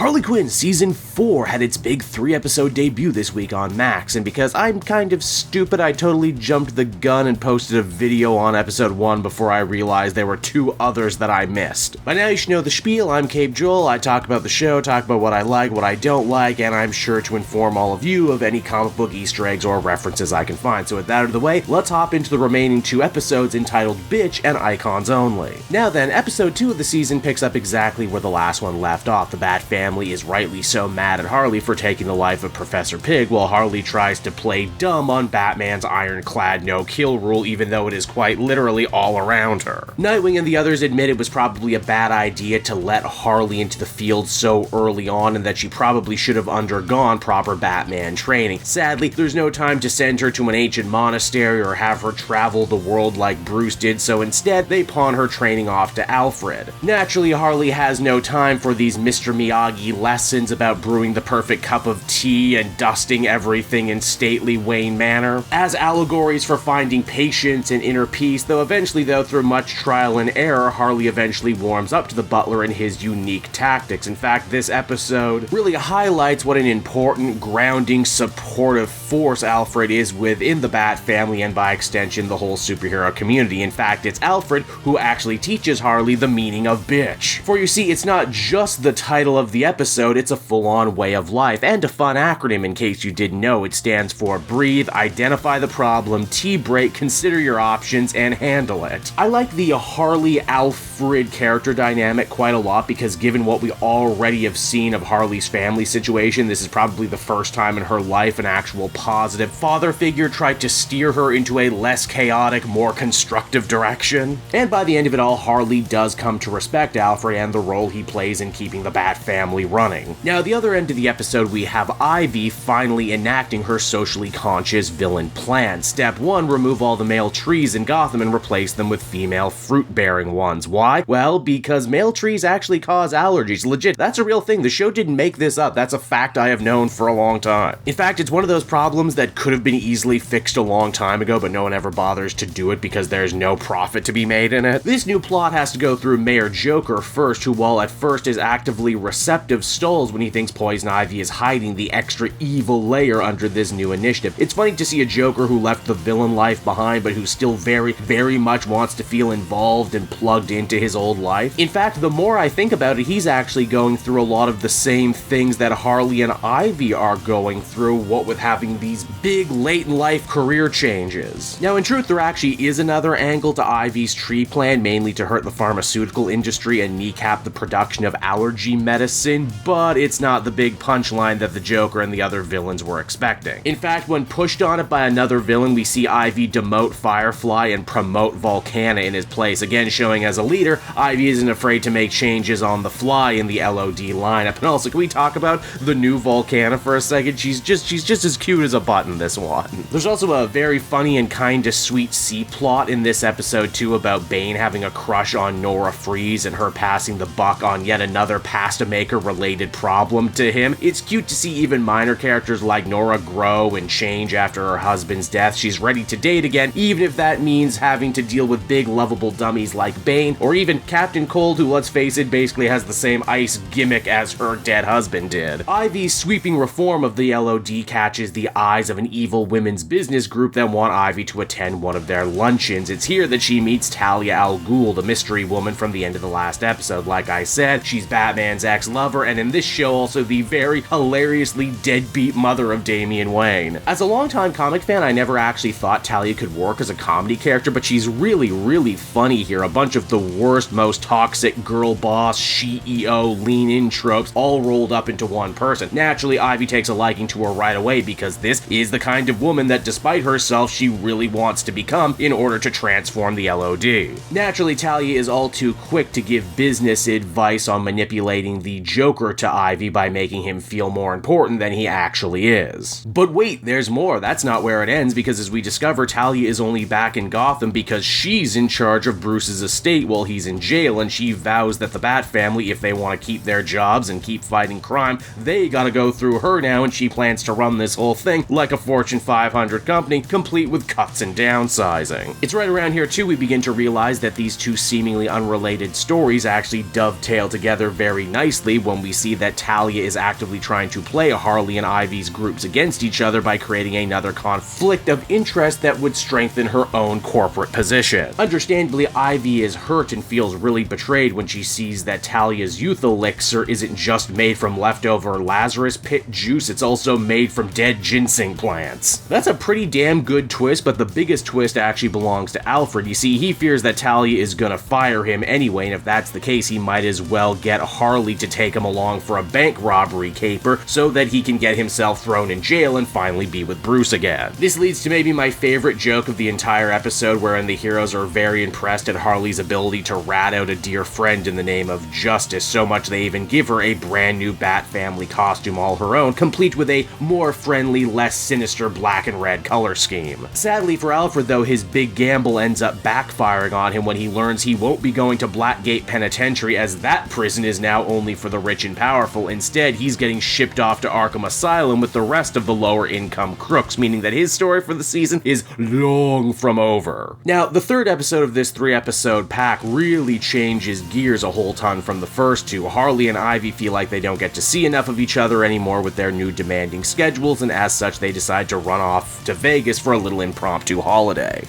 Harley Quinn Season 4 had its big 3-episode debut this week on Max, and because I'm kind of stupid, I totally jumped the gun and posted a video on episode 1 before I realized there were 2 others that I missed. By now you should know the spiel. I'm Cape Joel. I talk about the show, talk about what I like, what I don't like, and I'm sure to inform all of you of any comic book Easter eggs or references I can find. So with that out of the way, let's hop into the remaining 2 episodes entitled Bitch and Icons Only. Now then, episode 2 of the season picks up exactly where the last one left off. The Bat family is rightly so mad at Harley for taking the life of Professor Pig, while Harley tries to play dumb on Batman's ironclad no-kill rule, even though it is quite literally all around her. Nightwing and the others admit it was probably a bad idea to let Harley into the field so early on, and that she probably should have undergone proper Batman training. Sadly, there's no time to send her to an ancient monastery or have her travel the world like Bruce did, so instead they pawn her training off to Alfred. Naturally, Harley has no time for these Mr. Miyagi lessons about brewing the perfect cup of tea and dusting everything in stately Wayne manner, as allegories for finding patience and inner peace, though eventually, through much trial and error, Harley eventually warms up to the butler and his unique tactics. In fact, this episode really highlights what an important, grounding, supportive force Alfred is within the Bat family and by extension the whole superhero community. In fact, it's Alfred who actually teaches Harley the meaning of bitch. For you see, it's not just the title of the episode, it's a full-on way of life, and a fun acronym in case you didn't know. It stands for breathe, identify the problem, T-break, consider your options, and handle it. I like the Harley-Alfred character dynamic quite a lot because given what we already have seen of Harley's family situation, this is probably the first time in her life an actual positive father figure tried to steer her into a less chaotic, more constructive direction. And by the end of it all, Harley does come to respect Alfred and the role he plays in keeping the Bat family running. Now, at the other end of the episode, we have Ivy finally enacting her socially conscious villain plan. Step 1, remove all the male trees in Gotham and replace them with female fruit-bearing ones. Why? Well, because male trees actually cause allergies. Legit, that's a real thing. The show didn't make this up. That's a fact I have known for a long time. In fact, it's one of those problems that could have been easily fixed a long time ago, but no one ever bothers to do it because there's no profit to be made in it. This new plot has to go through Mayor Joker first, who while at first is actively receptive, stalls when he thinks Poison Ivy is hiding the extra evil layer under this new initiative. It's funny to see a Joker who left the villain life behind but who still very, very much wants to feel involved and plugged into his old life. In fact, the more I think about it, he's actually going through a lot of the same things that Harley and Ivy are going through, what with having these big late-in-life career changes. Now, in truth, there actually is another angle to Ivy's tree plan, mainly to hurt the pharmaceutical industry and kneecap the production of allergy medicine, but it's not the big punchline that the Joker and the other villains were expecting. In fact, when pushed on it by another villain, we see Ivy demote Firefly and promote Volcana in his place, again showing as a leader, Ivy isn't afraid to make changes on the fly in the LOD lineup. And also, can we talk about the new Volcana for a second? She's just as cute as a button, this one. There's also a very funny and kinda sweet C-plot in this episode too about Bane having a crush on Nora Freeze and her passing the buck on yet another pasta maker related problem to him. It's cute to see even minor characters like Nora grow and change after her husband's death. She's ready to date again, even if that means having to deal with big lovable dummies like Bane, or even Captain Cold, who, let's face it, basically has the same ice gimmick as her dead husband did. Ivy's sweeping reform of the LOD catches the eyes of an evil women's business group that want Ivy to attend one of their luncheons. It's here that she meets Talia al Ghul, the mystery woman from the end of the last episode. Like I said, she's Batman's ex-lover, and in this show also the very hilariously deadbeat mother of Damian Wayne. As a longtime comic fan, I never actually thought Talia could work as a comedy character, but she's really, really funny here. A bunch of the worst, most toxic girl boss, CEO, lean-in tropes all rolled up into one person. Naturally, Ivy takes a liking to her right away because this is the kind of woman that, despite herself, she really wants to become in order to transform the LOD. Naturally, Talia is all too quick to give business advice on manipulating the Joker to Ivy by making him feel more important than he actually is. But wait, there's more. That's not where it ends, because as we discover, Talia is only back in Gotham because she's in charge of Bruce's estate while he's in jail, and she vows that the Bat family, if they want to keep their jobs and keep fighting crime, they gotta go through her now, and she plans to run this whole thing like a Fortune 500 company, complete with cuts and downsizing. It's right around here too we begin to realize that these two seemingly unrelated stories actually dovetail together very nicely when and we see that Talia is actively trying to play Harley and Ivy's groups against each other by creating another conflict of interest that would strengthen her own corporate position. Understandably, Ivy is hurt and feels really betrayed when she sees that Talia's youth elixir isn't just made from leftover Lazarus Pit juice, it's also made from dead ginseng plants. That's a pretty damn good twist, but the biggest twist actually belongs to Alfred. You see, he fears that Talia is gonna fire him anyway, and if that's the case, he might as well get Harley to take him along for a bank robbery caper so that he can get himself thrown in jail and finally be with Bruce again. This leads to maybe my favorite joke of the entire episode, wherein the heroes are very impressed at Harley's ability to rat out a dear friend in the name of justice, so much they even give her a brand new Bat Family costume all her own, complete with a more friendly, less sinister black and red color scheme. Sadly for Alfred though, his big gamble ends up backfiring on him when he learns he won't be going to Blackgate Penitentiary, as that prison is now only for the rich and powerful. Instead, he's getting shipped off to Arkham Asylum with the rest of the lower income crooks, meaning that his story for the season is long from over. Now, the third episode of this 3-episode pack really changes gears a whole ton from the first two. Harley and Ivy feel like they don't get to see enough of each other anymore with their new demanding schedules, and as such they decide to run off to Vegas for a little impromptu holiday.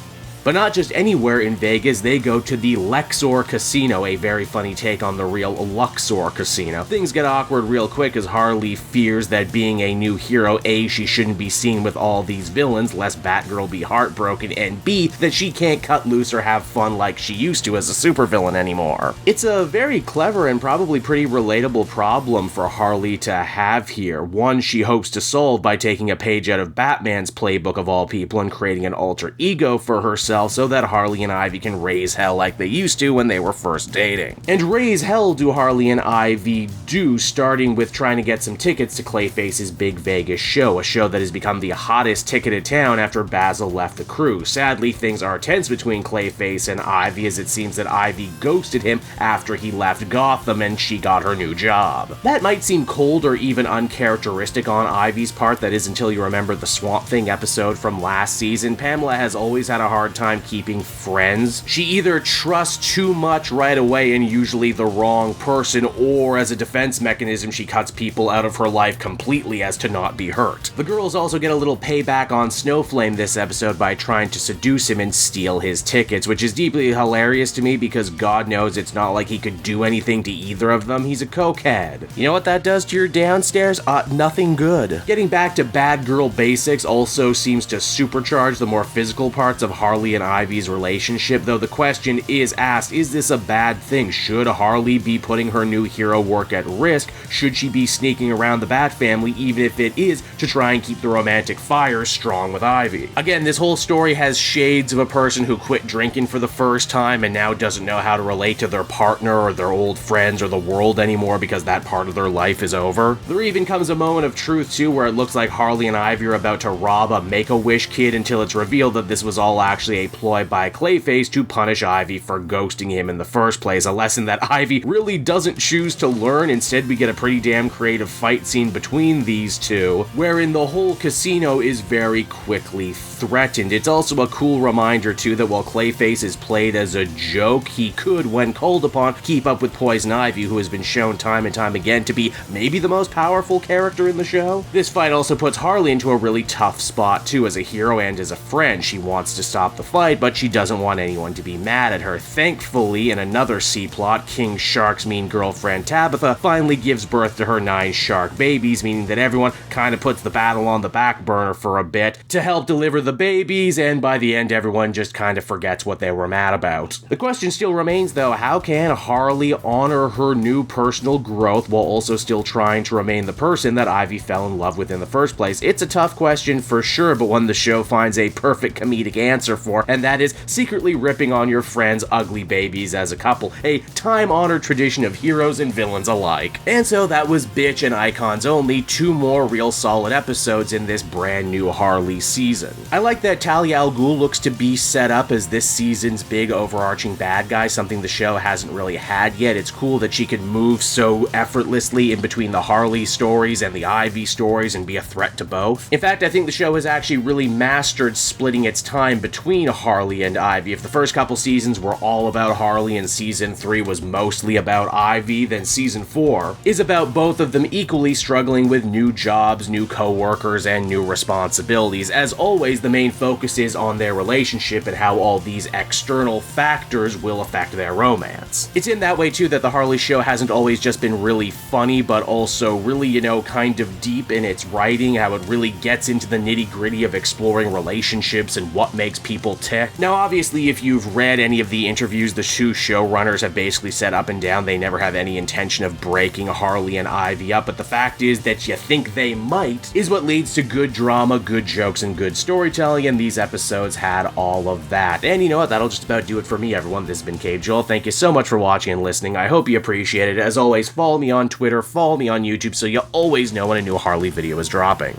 But not just anywhere in Vegas, they go to the Lexor Casino, a very funny take on the real Luxor Casino. Things get awkward real quick as Harley fears that being a new hero, A, she shouldn't be seen with all these villains, lest Batgirl be heartbroken, and B, that she can't cut loose or have fun like she used to as a supervillain anymore. It's a very clever and probably pretty relatable problem for Harley to have here, one she hopes to solve by taking a page out of Batman's playbook of all people and creating an alter ego for herself so that Harley and Ivy can raise hell like they used to when they were first dating. And raise hell do Harley and Ivy do, starting with trying to get some tickets to Clayface's Big Vegas show, a show that has become the hottest ticketed town after Basil left the crew. Sadly, things are tense between Clayface and Ivy, as it seems that Ivy ghosted him after he left Gotham and she got her new job. That might seem cold or even uncharacteristic on Ivy's part, that is until you remember the Swamp Thing episode from last season. Pamela has always had a hard time keeping friends. She either trusts too much right away and usually the wrong person, or as a defense mechanism she cuts people out of her life completely as to not be hurt. The girls also get a little payback on Snowflame this episode by trying to seduce him and steal his tickets, which is deeply hilarious to me because God knows it's not like he could do anything to either of them. He's a cokehead. You know what that does to your downstairs? Nothing good. Getting back to bad girl basics also seems to supercharge the more physical parts of Harley and Ivy's relationship, though the question is asked, is this a bad thing? Should Harley be putting her new hero work at risk? Should she be sneaking around the Bat Family, even if it is to try and keep the romantic fire strong with Ivy? Again, this whole story has shades of a person who quit drinking for the first time and now doesn't know how to relate to their partner or their old friends or the world anymore because that part of their life is over. There even comes a moment of truth too, where it looks like Harley and Ivy are about to rob a Make-A-Wish kid until it's revealed that this was all actually a ploy by Clayface to punish Ivy for ghosting him in the first place, a lesson that Ivy really doesn't choose to learn. Instead, we get a pretty damn creative fight scene between these two, wherein the whole casino is very quickly threatened. It's also a cool reminder too that while Clayface is played as a joke, he could, when called upon, keep up with Poison Ivy, who has been shown time and time again to be maybe the most powerful character in the show. This fight also puts Harley into a really tough spot too, as a hero and as a friend. She wants to stop the fight, but she doesn't want anyone to be mad at her. Thankfully, in another C-plot, King Shark's mean girlfriend Tabitha finally gives birth to her 9 shark babies, meaning that everyone kind of puts the battle on the back burner for a bit to help deliver the babies, and by the end everyone just kind of forgets what they were mad about. The question still remains though, how can Harley honor her new personal growth while also still trying to remain the person that Ivy fell in love with in the first place? It's a tough question for sure, but one the show finds a perfect comedic answer for, and that is secretly ripping on your friends' ugly babies as a couple, a time-honored tradition of heroes and villains alike. And so that was Bitch and Icons Only, 2 more real solid episodes in this brand new Harley season. I like that Talia al Ghul looks to be set up as this season's big overarching bad guy, something the show hasn't really had yet. It's cool that she can move so effortlessly in between the Harley stories and the Ivy stories and be a threat to both. In fact, I think the show has actually really mastered splitting its time between between Harley and Ivy. If the first couple seasons were all about Harley and season 3 was mostly about Ivy, then season 4 is about both of them equally struggling with new jobs, new co-workers, and new responsibilities. As always, the main focus is on their relationship and how all these external factors will affect their romance. It's in that way too that the Harley show hasn't always just been really funny, but also really, kind of deep in its writing, how it really gets into the nitty-gritty of exploring relationships and what makes people tick. Now, obviously, if you've read any of the interviews, the two showrunners have basically said up and down they never have any intention of breaking Harley and Ivy up, but the fact is that you think they might is what leads to good drama, good jokes, and good storytelling, and these episodes had all of that. And you know what? That'll just about do it for me, everyone. This has been Cave Joel. Thank you so much for watching and listening. I hope you appreciate it. As always, follow me on Twitter, follow me on YouTube, so you always know when a new Harley video is dropping.